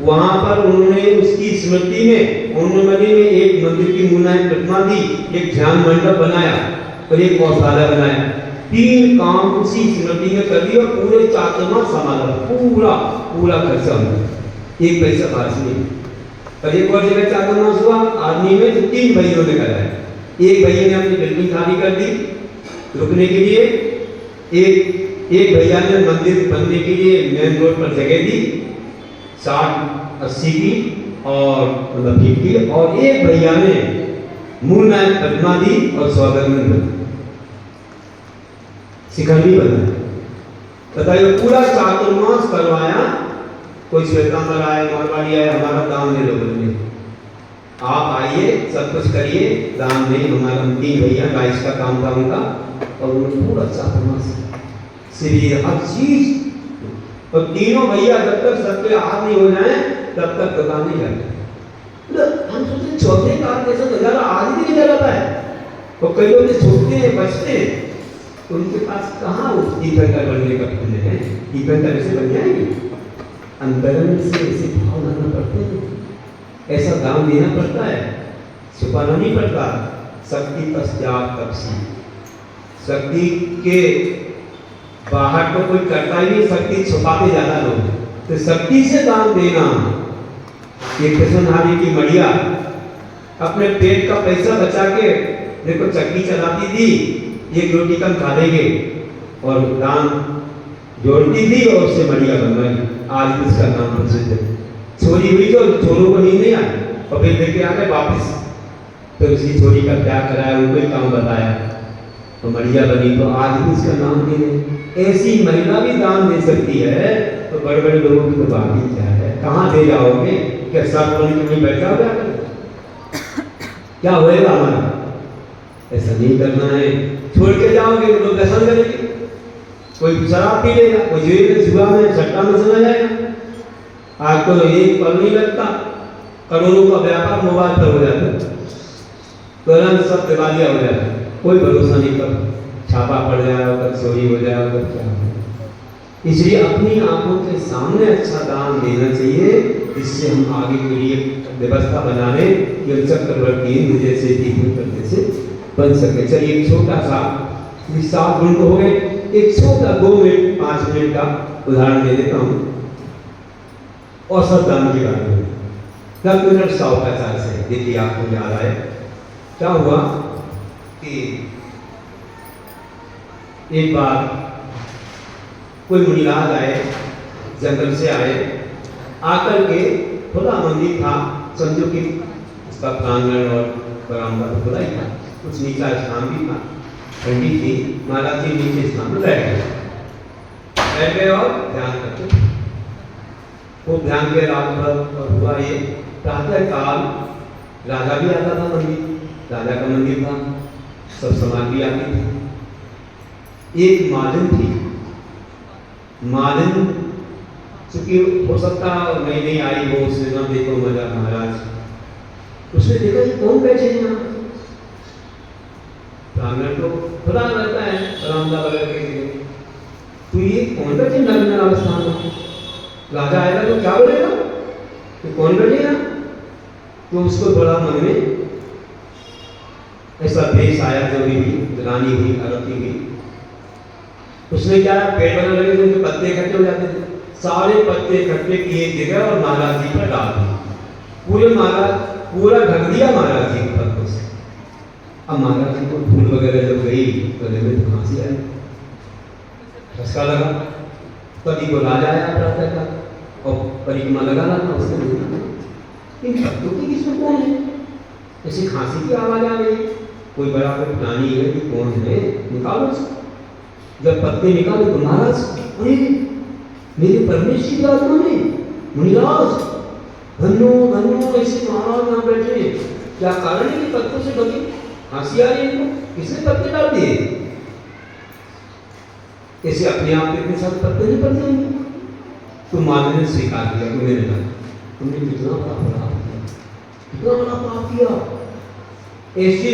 वहाँ पर उन्होंने उसकी स्मृति में उन्होंने एक मंदिर की मूर्ति प्रतिमा दी, एक ध्यान मंडप बनाया और एक गौशाला बनाया। 3 काम उसी स्मृति में कर दिया और पूरे 4 मास संभाला, पूरा खर्चा हुआ, 1 पैसा खर्च नहीं। और एक और जगह 4 मास हुआ आर्मी में, तो 3 भाइयों ने कराया। एक भैया ने अपनी बिल्डिंग खाली कर दी रुकने के लिए, एक भैया ने मंदिर बनने के लिए मेन रोड पर जगह दी 60-80 की और मतलब फीट की, और एक भैया ने मूल नायक प्रतिमा दी और स्वागत शिखर भी बनाया। बताइए, पूरा 4 मास करवाया। कोई श्वेतांबर आए, मारवाड़ी आए, हमारा दान ले लो, बोले आप आइए, सब कुछ करिए, दान नहीं, हमारा 3 भैया राइस का काम था उनका, और उन्होंने पूरा 4 मास सीधी हर चीज। और तीनों भैया जब तक सबके हाथ नहीं हो जाए तब तक दुकान नहीं जाते। हम सोचते चौथे काम जैसा नजारा आज भी नहीं जाता है, और कई लोग छोड़ते हैं, बचते हैं, तो उनके पास कहाँ वो तीर्थंकर बनने का पुण्य है। तीर्थंकर ऐसे बन जाएंगे, अंतरंग से ऐसे भाव लाना पड़ते हैं, ऐसा दान देना पड़ता है, छुपाना नहीं पड़ता। शक्ति पश्चात तपसी, शक्ति के बाहर तो कोई करता ही नहीं, शक्ति छुपाते ज्यादा लोग। तो शक्ति से दान देना। एक कृष्णहारी की मड़िया अपने पेट का पैसा बचा के देखो चक्की चलाती थी, 1 रोटी कम खा लेंगे, और दान जोड़ती थी और उससे मड़िया बनवाई। आज भी उसका नाम प्रसिद्ध है। छोरी हुई तो छोरों को नींद नहीं आई, और फिर लेके आ गए वापिस, तो उसकी छोरी का त्याग कराया, उनको ही काम बताया, तो मड़िया बनी। तो आज भी उसका नाम दे। ऐसी महिला भी दान दे सकती है, तो बड़े बड़े लोगों की तो बात ही क्या है। कहाँ दे जाओगे, क्या सब होने के लिए बैठा हो जाकर क्या होएगा हमारा? ऐसा नहीं करना है। छोड़ के जाओगे तो लोग दर्शन करेंगे, कोई शराब पी लेगा, कोई जेल में जुआ में सट्टा में चला जाएगा। आज तो एक पल नहीं लगता, करोड़ों का व्यापार मोबाइल पर हो जाता है, तुरंत सब दिवालिया हो जाता है, कोई भरोसा नहीं कर, छापा पड़ जाएगा, चोरी हो जाएगा, क्या हो। इसलिए अपनी आंखों के सामने अच्छा दान देना चाहिए, जिससे हम आगे के लिए व्यवस्था बना लें कि चक्रवर्ती इंद्र जैसे तीर्थंकर जैसे बन सके। चलिए एक छोटा सा 7 गुण हो गए, एक छोटा 2 मिनट 5 मिनट का उदाहरण दे देता हूँ औसत दान के बारे में। मिनट 150 से देखिए आपको याद आए क्या हुआ कि एक बार कोई मुनिराज आए, जंगल से आए, आकर के खुला मंदिर था, समझो कि उसका प्रांगण और बरामदा तो खुला ही था, कुछ नीचा स्थान भी था, ठंडी थी। महाराज जी नीचे स्थान में बैठ गए और ध्यान करते खूब ध्यान के रात भर। और हुआ ये प्रातः काल राजा भी आता था मंदिर, राजा का मंदिर था, सब समाज भी आती थी। एक मालिन थी, मालिन चूंकि हो सकता नई नई आई हो, उसने ना देखो मजा महाराज, उसने देखा ये कौन बैठे हैं यहाँ, प्रांगण तो खुला रहता है बरामदा वगैरह के लिए, तो ये कौन बैठे नग्न अवस्था में, राजा आएगा तो क्या बोलेगा, तो कौन बैठेगा। तो उसको थोड़ा मन में ऐसा भेष आया, जो भी रानी हुई, आरती हुई, उसने क्या पेड़ बना लगे तो उनके पत्ते इकट्ठे हो जाते थे, सारे पत्ते इकट्ठे किए एक जगह और महाराज जी पर डाल दिए, पूरे महाराज पूरा ढक दिया महाराज जी के पत्तों से। अब महाराज जी को धूल वगैरह जब गई गले में तो खांसी आई, झटका लगा, तभी को राजा आया प्रातः का और परिक्रमा लगा रहा था, उसने देखा इन पत्तों की किसमें कौन है, ऐसी खांसी की आवाज आ गई, कोई बड़ा कोई प्राणी है कि कौन है, निकालो उसको। जब पत्ते निकाले तो महाराज, अरे मेरे परमेश्वर की आत्मा ने, मुनिराज धन्यो धन्यो, ऐसे महाराज यहाँ बैठे हैं, क्या कारण है कि पत्तों से बनी खांसी आ रही है इनको, किसने पत्ते डाल दिए, ऐसे अपने आप इतने सारे पत्ते नहीं पड़ जाएंगे। तो मालिन ने स्वीकार किया कि मेरे नाम तुमने कितना बड़ा अपराध किया, कितना बड़ा पाप किया, ऐसे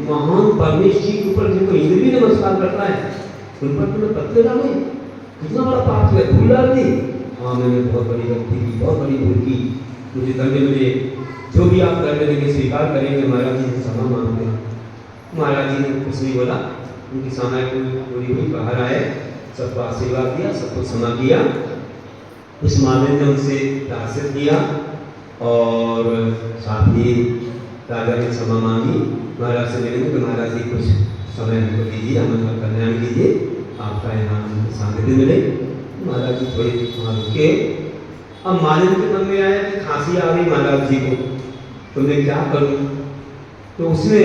महान परमेश्वर के ऊपर जिनको इंद्र भी नमस्कार करता है उन पर तुमने पत्ते डाले, कितना बड़ा पाप किया, धूल डाल दी। हाँ मैंने बहुत बड़ी गलती की, बहुत बड़ी भूल की, मुझे दंड मिले, जो भी आप दंड देंगे स्वीकार करेंगे। महाराज जी से क्षमा मांगते हैं। महाराज जी ने कुछ नहीं बोला, उनकी समय पूरी हुई, बाहर आए, सबको आशीर्वाद दिया, सबको क्षमा किया। उस मालिन ने उनसे प्रायश्चित किया और साथ ही राजा ने क्षमा मांगी। महाराज से मिलेंगे तो महाराज जी कुछ समय हमको दीजिए, हमें कल्याण कीजिए, आपका यहाँ सानिध्य मिले। महाराज जी थोड़ी वहाँ रुके। अब मालिन के मन में आया कि खांसी आ गई महाराज जी को, तो मैं क्या करूँ। तो उसने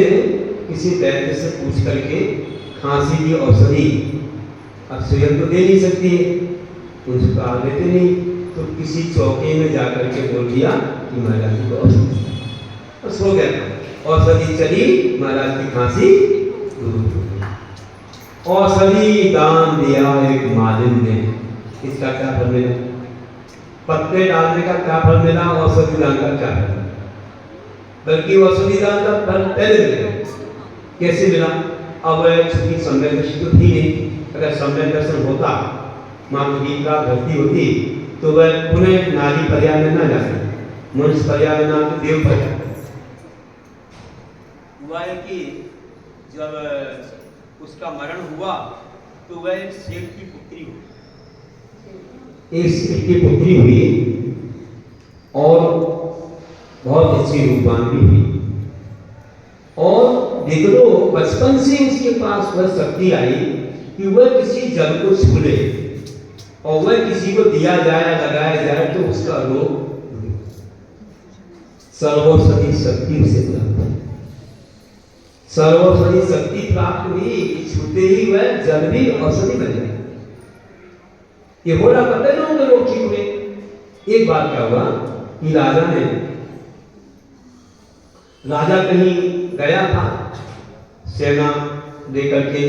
किसी वैद्य से पूछ करके खांसी की औषधि, अब स्वयं तो दे नहीं सकती है, उनसे तो आ लेते नहीं, तो किसी चौके में जाकर के बोल दिया कि महाराज जी को औषधि, बस हो गया। औषधि चली, महाराज की खांसी दूर हो गई। औषधि दान दिया एक मालिन ने, इसका क्या फल मिला, पत्ते डालने का क्या फल मिला, औषधि दान का क्या फल, बल्कि औषधि दान का फल पहले मिला। कैसे मिला, अब चूंकि सम्यक दर्शन तो थी नहीं, अगर सम्यक दर्शन होता, मातृ का धरती होती, तो वह पुनः नारी पर्याय में न जाती, मनुष्य पर्याय में ना, देव पर्याय। हुआ है कि जब उसका मरण हुआ तो वह एक सेठ की पुत्री हुई, एक सेठ की पुत्री हुई और बहुत अच्छी रूपवान भी हुई। और देख लो बचपन से उसके पास वह शक्ति आई कि वह किसी जल को छू ले और वह किसी को दिया जाए, लगाया जाए तो उसका रोग सर्वौषधि शक्ति उसे प्राप्त है। सर्वौषधि शक्ति प्राप्त हुई कि छूते ही वह जल भी औषधि बन जाए। ये हो रहा पता लोगों के रोग ठीक हुए। एक बार क्या हुआ कि राजा कहीं गया था सेना लेकर के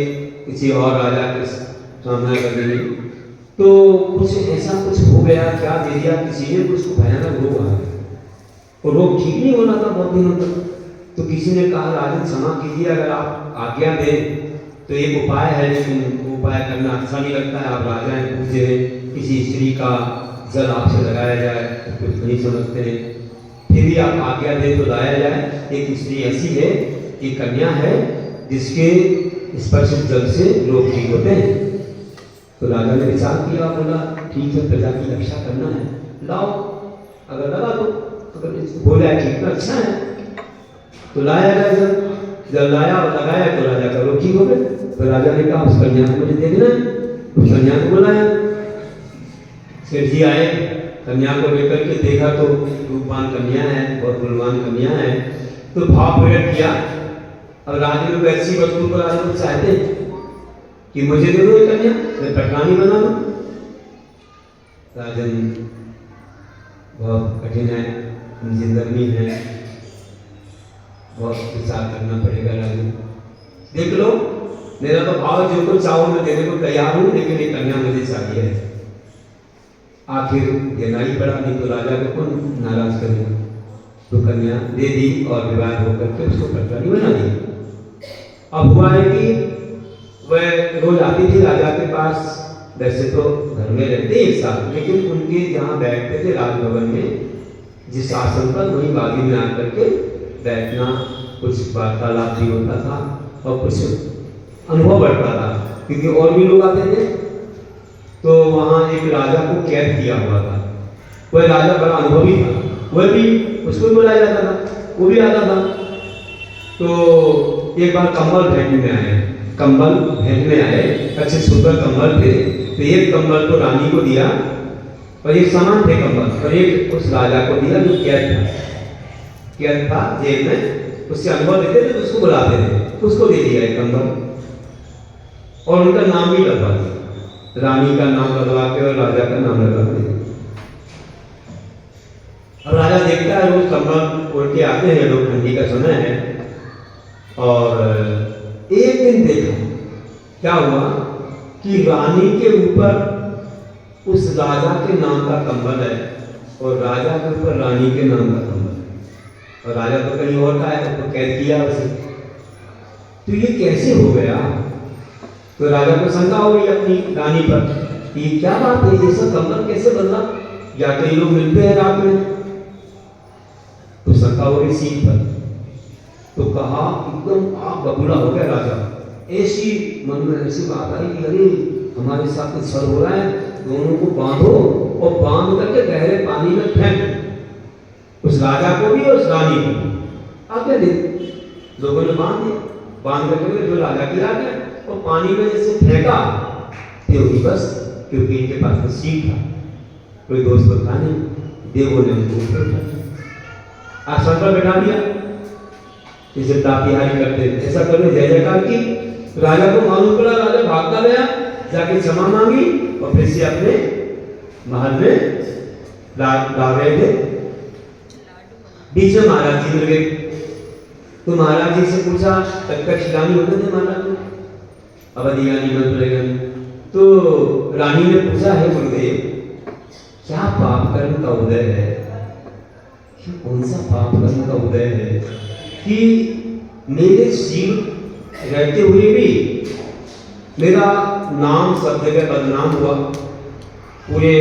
किसी और राजा के सामना करने में, तो कुछ ऐसा कुछ हो गया, क्या दे दिया किसी ने, उसको भयानक रोग आ गया। वो रोग ठीक नहीं होना था बहुत दिनों तक। तो किसी ने कहा राजन क्षमा कीजिए, अगर आप आज्ञा दें तो एक उपाय है, लेकिन वो उपाय करना अच्छा नहीं लगता है। आप राजा हैं, पूछे किसी स्त्री का जल आपसे लगाया जाए तो कुछ नहीं समझते हैं, फिर भी आप आज्ञा दें तो लाया जाए। एक स्त्री ऐसी है, एक कन्या है जिसके स्पर्शित जल से रोग ठीक होते हैं। तो राजा ने विचार किया, बोला ठीक है, प्रजा की रक्षा करना है, लाओ, अगर लगा बोला ठीक है, अच्छा है। तो लाया राजा, जब लाया और लगाया तो राजा का रोग ठीक हो गया। तो राजा ने कहा उस कन्या को मुझे देखना है। उस कन्या को बुलाया, सेठ जी आए, कन्या को लेकर के देखा तो रूपवान कन्या है, बहुत गुणवान कन्या है। तो भाव प्रकट किया। अब राजा लोग ऐसी वस्तु को राजा लोग चाहते कि मुझे दे दो कन्या, मैं पटरानी बना दो। राजन बहुत कठिन है, जिंदगी है, बहुत विचार करना पड़ेगा। राजन देख लो, मेरा तो भाव जो कुछ चाहो मैं देने को तैयार हूँ, लेकिन ये कन्या मुझे चाहिए है। आखिर देना ही पड़ा, नहीं तो राजा को कौन नाराज करेगा। तो कन्या दे दी और विवाह होकर के उसको पटरानी बना दी। अब हुआ है कि वह रोज आती थी राजा के पास। वैसे तो घर में रहते एक साथ, लेकिन उनके जहाँ बैठते थे राजभवन में, जिस आसन पर वही बागी में आकर के बैठना, कुछ वार्तालाप भी होता था और कुछ अनुभव बढ़ता था, क्योंकि और भी लोग आते थे। तो वहाँ एक राजा को कैद किया हुआ था। वह राजा बड़ा अनुभवी था, वह भी उसको बुलाया जाता था, वो भी आता था। तो एक बार कंबल भेजने आए, कंबल भेजने आए, अच्छे सुंदर कंबल थे। तो एक कंबल तो रानी को दिया और एक समान थे कंबल, और एक उस राजा को दिया जो कैद था जेल में। उससे अनुभव देते थे तो उसको बुलाते थे, उसको दे दिया एक कंबल और उनका नाम भी लगवा दिया। रानी का नाम लगवा के और राजा का नाम लगवा दिया। अब राजा देखता है रोज कंबल ओढ़ के आते हैं लोग, ठंडी का समय है। और एक दिन देखा क्या हुआ कि रानी के ऊपर उस राजा के नाम का कंबल है और राजा के ऊपर रानी के नाम का कंबल है, और राजा तो कहीं और का है, तो कैद किया उसे। तो ये कैसे हो गया? तो राजा को शंका हो गई अपनी रानी पर, ये क्या बात है, ये सब कंबल कैसे बदला? या कई लोग मिलते हैं रात में। तो शंका हो गई सीट पर। तो कहा एकदम आप बबूला हो गया राजा। ऐसी मन में ऐसी बात आई कि अरे हमारे साथ कुछ छल हो रहा है, दोनों को बांधो और बांध करके गहरे पानी में फेंक, उस राजा को भी और उस रानी को भी। आगे दे लोगों ने बांध दिया, बांध करके जो राजा गिरा गया और पानी में जैसे फेंका, क्योंकि बस क्योंकि इनके पास तो सीट था, कोई दोस्त तो था नहीं। देवों ने उनको ऊपर उठा आसन पर बैठा दिया, इसे तापिहारी करते ऐसा करने जय जयकार की। राजा को मालूम पड़ा, राजा भागता गया, जाके क्षमा मांगी और फिर से अपने महल में ला रहे थे। बीच में महाराज जी मिल गए। तो महाराज जी से पूछा, तत्काल शिलानी होते थे महाराज को, अवधियानी मंत्र। तो रानी ने पूछा, है गुरुदेव क्या पाप कर्म का उदय है? कौन सा पाप कर्म का उदय है कि मेरे शिव रहते हुए भी मेरा नाम सब जगह बदनाम हुआ, पूरे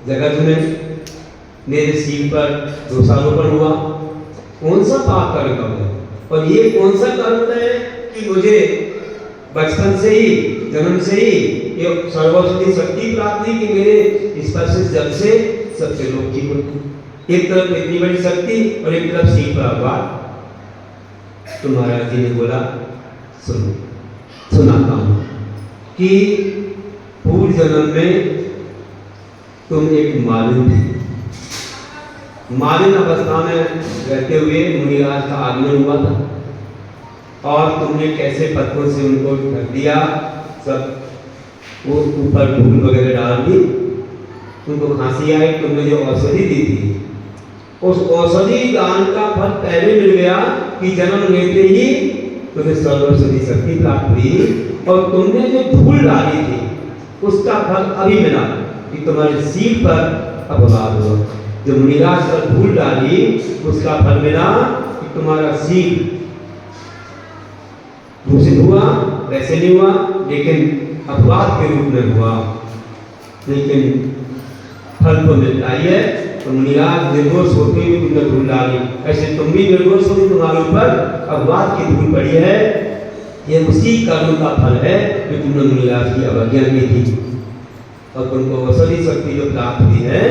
जगत में मेरे शिव पर दोषारोपण हुआ? कौन सा पाप कर्म का उदय? और ये कौन सा कर्म है कि मुझे बचपन से ही, जन्म से ही ये सर्वशक्ति शक्ति प्राप्त हुई कि मेरे स्पर्श जल से सबसे लोग ठीक होते हैं। एक तरफ इतनी बड़ी शक्ति और एक तरफ शिव पर आभार। तो महाराज जी ने बोला, सुनाता हूं कि पूर्व जन्म में तुम एक मालिन थी। मालिन अवस्था में रहते हुए मुनिराज का आगमन हुआ था और तुमने कैसे पत्थरों से उनको ढक दिया, सब वो ऊपर धूल वगैरह डाल दी, उनको खांसी आई। तुमने जो औषधि दी थी, उस औषधि दान का फल पहले मिल गया कि जन्म लेते ही तुम्हें सर्वौषधि शक्ति प्राप्त हुई। और तुमने जो धूल डाली थी उसका फल अभी मिला कि तुम्हारे सीट पर अपवाद हुआ। जो मुनिराज पर धूल डाली उसका फल मिला कि तुम्हारा सीट दूषित हुआ, वैसे नहीं हुआ लेकिन अपवाद के रूप में हुआ, लेकिन फल तो मिलता ही है। तो मुनिराज निर्दोष होते हुए तुमने धूल डाली, ऐसे तुम भी निर्दोष हो, तुम्हारे ऊपर अपवाद की धूल पड़ी है। ये उसी कर्म का फल है जो तुमने मुनिराज की अवज्ञा की थी और तुमको औषधि शक्ति जो प्राप्त हुई है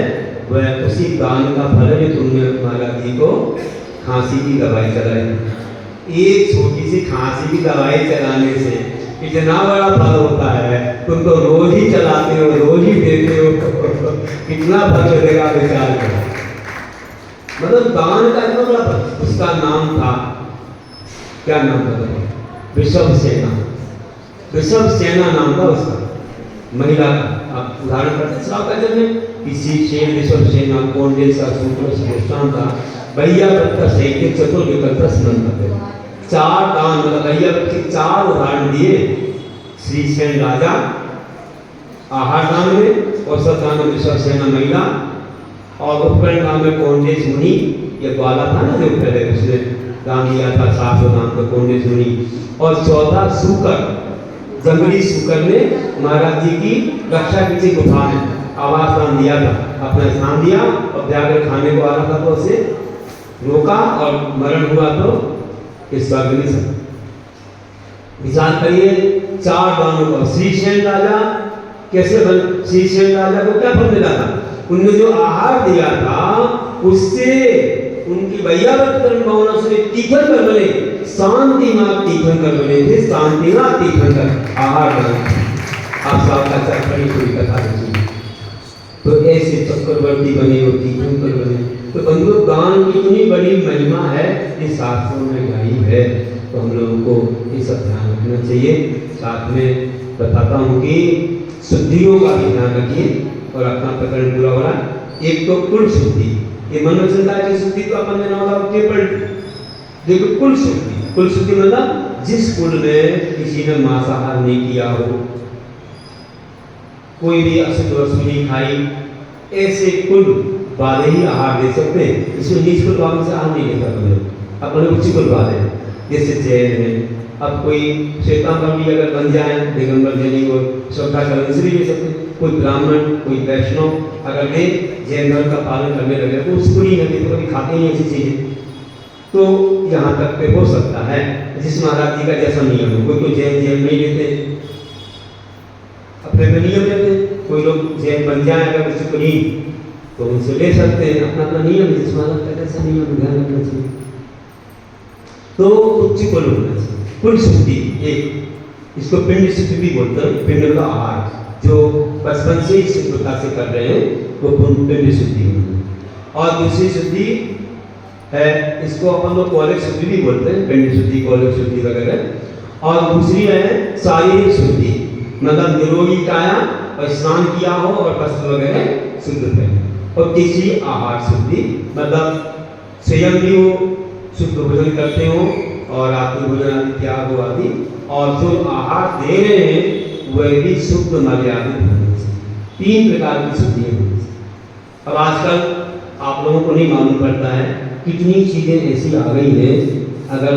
वह उसी दान का फल है जो तुमने महाराज जी को खांसी की दवाई चलाई। एक छोटी सी खांसी की दवाई चलाने से कितना बड़ा फल होता है। तुम तो रोज ही चलाते हो, रोज ही देते हो, कितना फल मिलेगा विचार करो। मतलब दान का इतना बड़ा फल। उसका नाम था, क्या नाम था? ऋषभ सेना। ऋषभ सेना नाम था उसका, महिला का। आप उदाहरण करते श्रावकाचार्य में किसी सेन ऋषभ सेना कौंडिन्य सा सूत्र गोस्वामी था भैया भट्ट सैक्य चतुर्विकल्प स्मरण करते। चार दान मतलब भैया के चार उदाहरण दिए। श्री सेन राजा आहार दान में, औसत दान में ऋषभ सेना महिला, और उपकरण दान में कौंडिन्य मुनि। ये ग्वाला था ना जो पहले उसने दान दिया था, 700 दान का कौंडिन्य मुनि। और चौथा सूकर, जंगली सूकर ने महाराज जी की रक्षा की थी गुफा में, आवास दान दिया था, अपना स्थान दिया और जाकर खाने को आ रहा था तो उसे रोका और मरण हुआ तो इस स्वर्ग में सब। विचार करिए चार दानों का। श्रीशैल राजा कैसे बन, श्रीशैल राजा को क्या फल मिला था? उनने जो आहार दिया था उससे उनकी वैयावत भावना से तीर्थंकर बने, शांतिनाथ तीर्थंकर बने थे। शांतिनाथ तीर्थंकर आहार दान। आप सावकाचार्य पढ़ी पूरी कथा सुनिए। तो ऐसे चक्रवर्ती बने और तीर्थंकर बने। तो बंधुओं दान की इतनी बड़ी महिमा है, ये शास्त्रों में गाई है। तो हम लोगों को ये सब ध्यान रखना चाहिए। साथ में बताता हूँ कि शुद्धियों का भी ध्यान रखिए और अपना प्रकरण पूरा हो रहा है। एक तो कुल शुद्धि, ये मनोचिंता की शुद्धि तो अपन ने केवल देखो कुल शुद्धि। कुल शुद्धि मतलब जिस कुल में किसी ने मांसाहार नहीं किया हो, कोई भी अशुद्ध वस्तु नहीं खाई, ऐसे कुल वाले ही आहार दे सकते हैं। इसमें नीच कुल वालों से आहार नहीं लेता लोग, अपने उच्च कुल वाले जैसे जैन है। अब कोई श्वेतांबर भी अगर बन जाए दिगंबर जैनी को श्रद्धाचरण से भी ले सकते हैं। कोई ब्राह्मण, कोई वैष्णव अगर वे जैन धर्म का पालन करने लगे तो उसको नहीं लगे, तो कभी खाते नहीं ऐसी चीजें। तो यहाँ तक पे हो सकता है जिस महाराज जी का जैसा नियम हो। कोई जैन जैन नहीं लेते, अपने में नियम लेते। कोई लोग जैन बन जाए अगर किसी को नहीं तो उनसे ले सकते हैं, अपना अपना नियम। जिस महाराज का जैसा नियम ध्यान रखना चाहिए। तो उच्च कुल होना चाहिए। कुल शुद्धि एक, इसको पिंड शुद्धि भी बोलते हैं। पिंड का आहार जो बचपन से ही शुद्धता से कर रहे हैं वो पिंड शुद्धि होगी। और दूसरी शुद्धि है, इसको अपन लोग कौलिक शुद्धि भी बोलते हैं, पिंड शुद्धि, कौलिक शुद्धि वगैरह। और दूसरी है शारीरिक शुद्धि, मतलब निरोगी काया और स्नान किया हो और वस्त्र वगैरह शुद्ध पहने। और तीसरी आहार शुद्धि, मतलब स्वयं भी वो शुद्ध भोजन करते हो और रात्रि भोजन आदि त्याग हो आदि, और जो आहार दे रहे हैं वह भी शुद्ध मर्यादित होने से। तीन प्रकार की शुद्धियाँ होनी चाहिए। अब आजकल आप लोगों को नहीं मालूम पड़ता है कितनी चीज़ें ऐसी आ गई हैं, अगर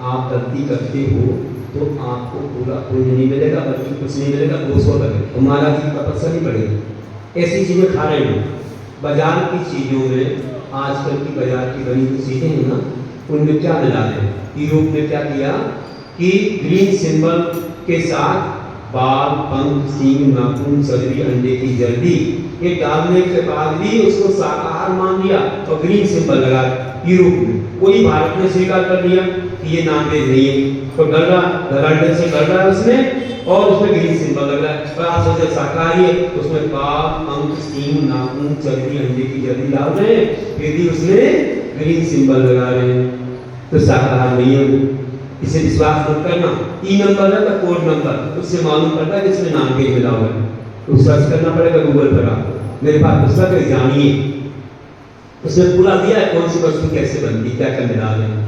आप गलती करते हो तो आपको पूरा पुण्य नहीं मिलेगा, बल्कि कुछ नहीं मिलेगा, 200 लगेगा, हमारा जी तपस्या नहीं पड़ेगी। ऐसी चीज़ें खा रहे हैं। बाजार की चीज़ों में, आजकल की बाजार की बनी हुई चीज़ें हैं ना, उनमें क्या मिला है? यूरोप ने क्या किया कि ग्रीन सिंबल के साथ बाल, पंख, सींग, नाखून, चर्बी, अंडे की जल्दी ये डालने के बाद भी उसको शाकाहार मान लिया और ग्रीन सिंबल लगा। यूरोप में कोई भारत ने स्वीकार कर लिया कि ये नॉनवेज नहीं है, तो डर रहा, धराडर से कर रहा है उसमें, और उसमें ग्रीन सिंबल लग रहा है। पर आप सोचे शाकाहारी है, उसमें बाल, पंख, सींग, नाखून, चर्बी, अंडे की जल्दी डाल रहे हैं, फिर भी उसमें ग्रीन सिंबल लगा रहे हैं, तो शाकाहार नहीं है। इसे विश्वास मत करना। 3 नंबर है तो कोड नंबर, उससे मालूम पड़ता है कि इसमें नॉनवेज मिला हुआ है। तो सर्च करना पड़ेगा गूगल पर, आपको मेरे पास पुस्तक है, जानिए, उसमें पूरा दिया है कौन सी वस्तु कैसे बनती, क्या क्या मिला रहे हैं।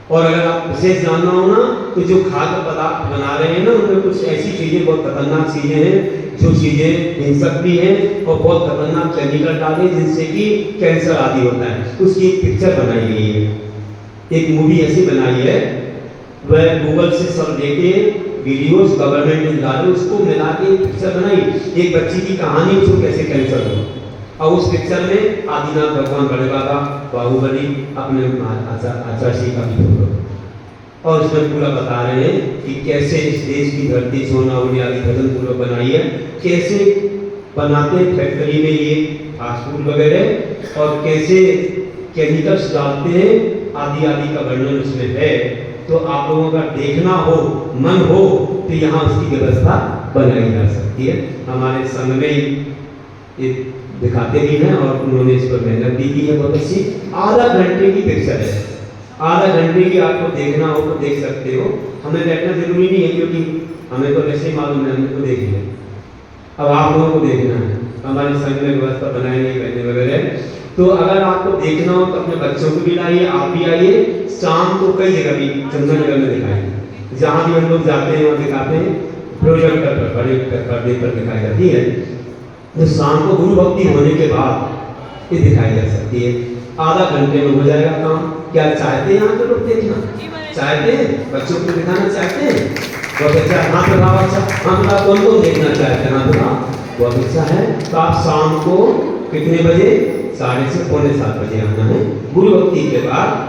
और अगर आप विशेष जानना हो ना, तो जो खाद्य पदार्थ बना रहे हैं ना, उनमें कुछ ऐसी चीज़ें, बहुत खतरनाक चीज़ें हैं, जो चीज़ें हिंसक भी हैं और बहुत खतरनाक केमिकल डाले जिनसे कि कैंसर आदि होता है। उसकी एक पिक्चर बनाई गई है, एक मूवी ऐसी बनाई है, वह गूगल से सब लेके वीडियोस गवर्नमेंट ने डाले, उसको मिला के पिक्चर बनाई। एक बच्ची की कहानी, उसको कैसे कैंसर हो, और उस पिक्चर में आदिनाथ भगवान बड़े बाबा, बाहुबली, अपने आचार्य का भी फोटो, और उसमें पूरा बता रहे हैं कि कैसे इस देश की धरती सोना उड़े आदि भजन पूरा बनाई है, कैसे बनाते फैक्ट्री में ये फास्ट फूड वगैरह और कैसे केमिकल्स डालते हैं आदि आदि का वर्णन उसमें है। तो आप लोगों का देखना हो, मन हो, तो यहाँ उसकी व्यवस्था बनाई जा सकती है। हमारे संघ में ये दिखाते भी हैं और उन्होंने इस पर मेहनत भी की है बहुत अच्छी। आधा घंटे की पिक्चर है, आधा घंटे की आपको देखना हो तो देख सकते हो। हमें बैठना जरूरी नहीं है क्योंकि हमें तो वैसे ही मालूम है, हमें तो देख लिया। अब आप लोगों को देखना है, हमारे संघ में व्यवस्था बनाई गई बैठने वगैरह। तो अगर आपको देखना हो तो अपने बच्चों को भी लाइए, आप भी आइए। शाम को कई जगह भी चंदननगर में दिखाएंगे, जहाँ भी हम लोग जाते हैं वहाँ दिखाते हैं, प्रोजेक्टर पर बड़े पर्दे पर दिखाई जाती है। तो शाम को गुरु भक्ति होने के बाद ये दिखाई जा सकती है। आधा घंटे में हो जाएगा काम। क्या चाहते हैं यहाँ के लोग देखना? चाहते हैं? बच्चों को दिखाना चाहते हैं? बहुत अच्छा, हाथ लगाओ। अच्छा, हाथ लगाओ। कौन कौन देखना चाहते हैं? हाथ लगाओ। बहुत अच्छा है। तो आप शाम को कितने बजे? 6:30 से 6:45 बजे आना है। गुरु भक्ति के बाद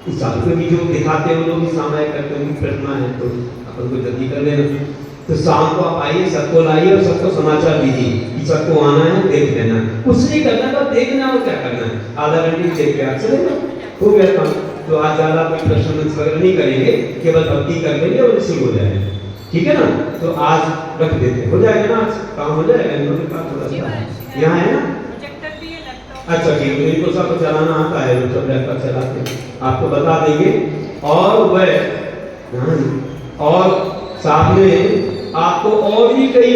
इस साल को भी जो दिखाते हैं लोग सामायिक करते हैं, उनकी प्रतिमा है तो अपन को जल्दी कर लेना। तो शाम को आप आइए, सबको लाइए और सबको समाचार दीजिए कि सबको आना है, देख लेना। कुछ नहीं करना, बस देखना और क्या करना है। आधा घंटे देख के आप चलेगा, हो गया काम। तो आज ज़्यादा कोई प्रश्न वगैरह नहीं करेंगे, केवल भक्ति कर लेंगे और शुरू हो जाएगा। ठीक है ना? तो आज रख देते, हो जाएगा ना? आज काम हो जाएगा। इन लोगों के पास थोड़ा सा यहाँ है ना? अच्छा ठीक है, इनको सब चलाना आता है, जो सब लैपटॉप चलाते हैं आपको बता देंगे। और वह और साथ में आपको और भी कई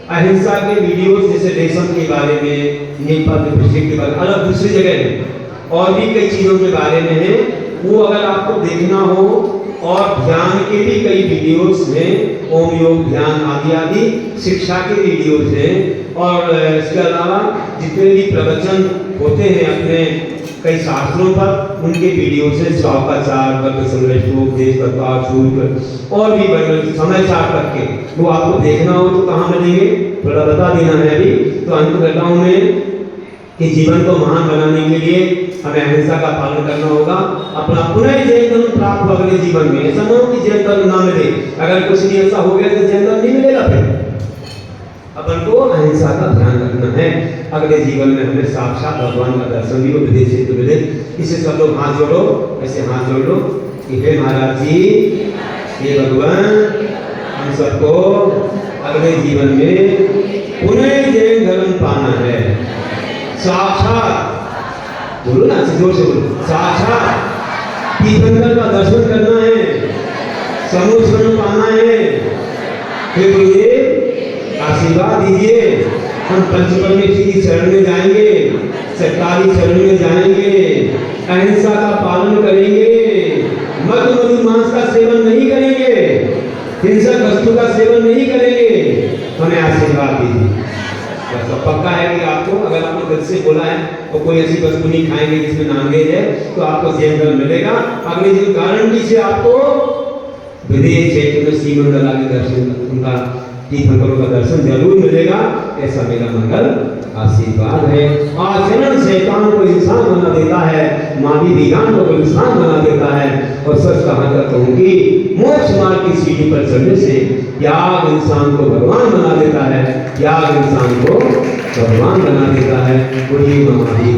अहिंसा के वीडियोस जैसे रेशम के बारे में, नेपाल के बारे में, अलग दूसरी जगह में और भी कई चीज़ों के बारे में है। वो अगर आपको देखना हो, और ध्यान के भी कई वीडियोस हैं, ओम योग ध्यान आदि आदि शिक्षा के वीडियोस हैं। और इसके अलावा जितने भी प्रवचन होते हैं अपने कई शास्त्रों पर, उनके वीडियो से श्लोकाचार, वर्ग संग्रह, श्लोक, देश तत्वार, सूत्र और भी बड़े समाचार करके वो आपको देखना हो तो कहाँ मिलेंगे? थोड़ा बता देना है अभी। तो अंत करता हूँ मैं कि जीवन को महान बनाने के लिए हमें अहिंसा का पालन करना होगा। अपना पुनः जैन धर्म प्राप्त हो अगले जीवन में। ऐसा ना हो कि जैन धर्म ना मिले। अगर कुछ नहीं ऐसा हो गया तो जैन धर्म नहीं मिलेगा। फिर अपन को अहिंसा का ध्यान रखना है। अगले जीवन में हमें साक्षात भगवान का दर्शन भी उपदेश से मिले। इसे सब लोग हाथ जोड़ो, ऐसे हाथ जोड़ लो कि हे महाराज जी, हे भगवान, हम सबको अगले जीवन में पुनः जैन धर्म पाना है। साक्षात बोलो ना, जोर से बोलो, साक्षात तीर्थंकर का दर्शन करना है, समुद्र पाना है। हे गुरुदेव आशीर्वाद दीजिए। हम पंचपरमेश्वर की शरण में जाएंगे, सरकारी शरण में जाएंगे, अहिंसा का पालन करेंगे, मद मधु मांस का सेवन नहीं करेंगे, हिंसक वस्तु का सेवन नहीं करेंगे। हमें आशीर्वाद दीजिए। तो पक्का है कि आपको, अगर आपने दिल से बोला है तो कोई ऐसी वस्तु नहीं खाएंगे जिसमें नॉनवेज है, तो आपको जैन धर्म मिलेगा। अगले दिन गारंटी से आपको विदेश क्षेत्र में श्री मंगला के दर्शन, उनका तीर्थंकरों का दर्शन जरूर मिलेगा। ऐसा मेरा मंगल आशीर्वाद है। आचरण शैतान को इंसान बना देता है, मानवी विज्ञान को इंसान बना देता है। और सच कहा करता हूँ कि मोक्ष मार्ग की सीढ़ी पर चढ़ने से त्याग इंसान को भगवान बना देता है, त्याग इंसान को भगवान बना देता है। वही महावीर